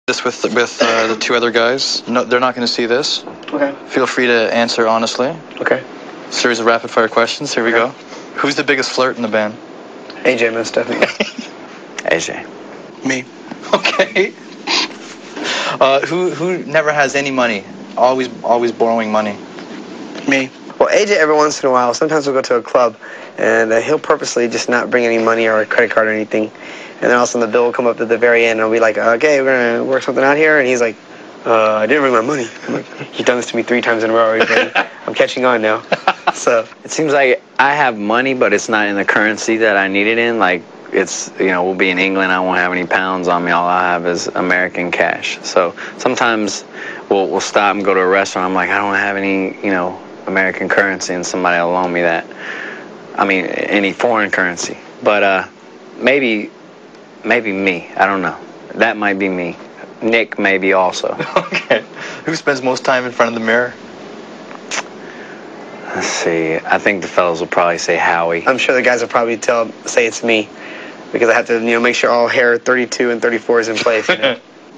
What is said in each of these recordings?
This with the two other guys. No, they're not going to see this. Okay. Feel free to answer honestly. Okay. Series of rapid fire questions. Here we go. Who's the biggest flirt in the band? AJ, most definitely. AJ. Me. Okay. Who never has any money? Always borrowing money. Me. Well, AJ, every once in a while, sometimes we'll go to a club, and he'll purposely just not bring any money or a credit card or anything. And then all of a sudden the bill will come up at the very end, and I'll be like, okay, we're going to work something out here. And he's like, I didn't bring my money. I'm like, he's done this to me 3 times in a row already. I'm catching on now. So it seems like I have money, but it's not in the currency that I need it in. Like, it's, we'll be in England, I won't have any pounds on me. All I have is American cash. So sometimes we'll stop and go to a restaurant. I'm like, I don't have any, American currency, and somebody will loan me that. I mean, any foreign currency. But maybe me. I don't know. That might be me. Nick maybe also. Okay. Who spends most time in front of the mirror? Let's see. I think the fellas will probably say Howie. I'm sure the guys will probably say it's me, because I have to, make sure all hair 32 and 34 is in place.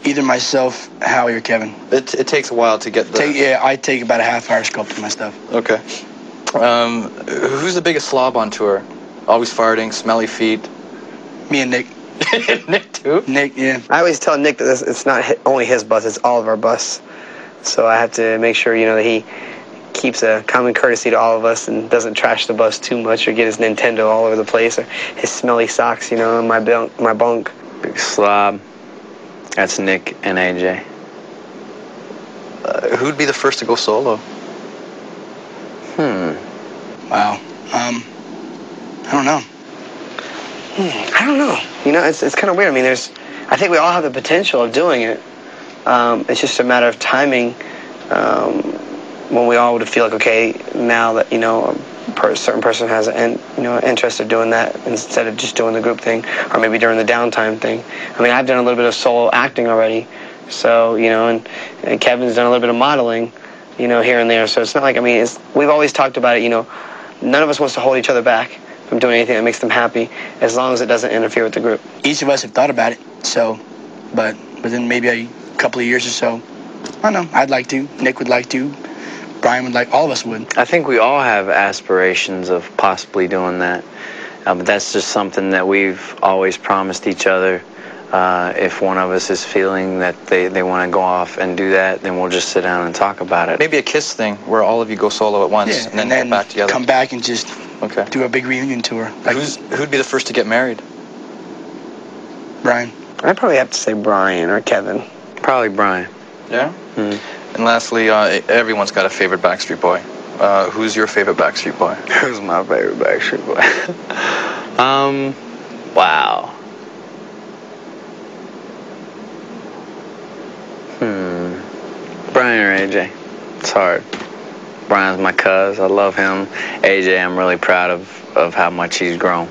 Either myself, Howie, or Kevin. It takes a while to get the... I take about a half hour sculpting my stuff. Okay. Who's the biggest slob on tour? Always farting, smelly feet. Me and Nick. Nick too? Nick, yeah. I always tell Nick that it's not only his bus, it's all of our bus. So I have to make sure, that he keeps a common courtesy to all of us and doesn't trash the bus too much or get his Nintendo all over the place or his smelly socks, on my bunk. Big slob. That's Nick and AJ. Who'd be the first to go solo? Wow. I don't know. I don't know. It's kind of weird. I mean, I think we all have the potential of doing it. It's just a matter of timing. When we all would feel like, okay, now that a certain person has an interest of doing that instead of just doing the group thing, or maybe during the downtime thing. I mean, I've done a little bit of solo acting already, so and Kevin's done a little bit of modeling, here and there. So it's not like, we've always talked about it. None of us wants to hold each other back from doing anything that makes them happy, as long as it doesn't interfere with the group. Each of us have thought about it, so, but within maybe a couple of years or so, I don't know, I'd like to, Nick would like to, Brian would like, all of us would. I think we all have aspirations of possibly doing that, but that's just something that we've always promised each other. If one of us is feeling that they want to go off and do that, then we'll just sit down and talk about it. Maybe a KISS thing where all of you go solo at once, Yeah, and then get back together. Come back and just do a big reunion tour. Like, who'd be the first to get married? Brian. I'd probably have to say Brian or Kevin. Probably Brian. Yeah? And lastly, everyone's got a favorite Backstreet Boy. Who's your favorite Backstreet Boy? Who's my favorite Backstreet Boy? Wow. Brian or AJ? It's hard. Brian's my cuz. I love him. AJ, I'm really proud of how much he's grown.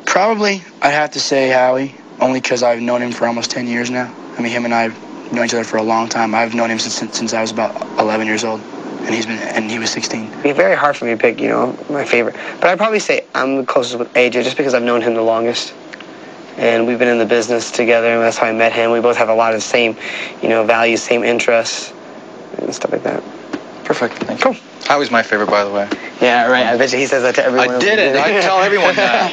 Probably, I'd have to say Howie, only because I've known him for almost 10 years now. I mean, him and I have known each other for a long time. I've known him since I was about 11 years old, and he was 16. It'd be very hard for me to pick, my favorite. But I'd probably say I'm the closest with AJ, just because I've known him the longest. And we've been in the business together, and that's how I met him. We both have a lot of the same, values, same interests, and stuff like that. Perfect. Thank you. Cool. Howie's my favorite, by the way. Yeah, right. I bet you he says that to everyone. I did it. I tell everyone that.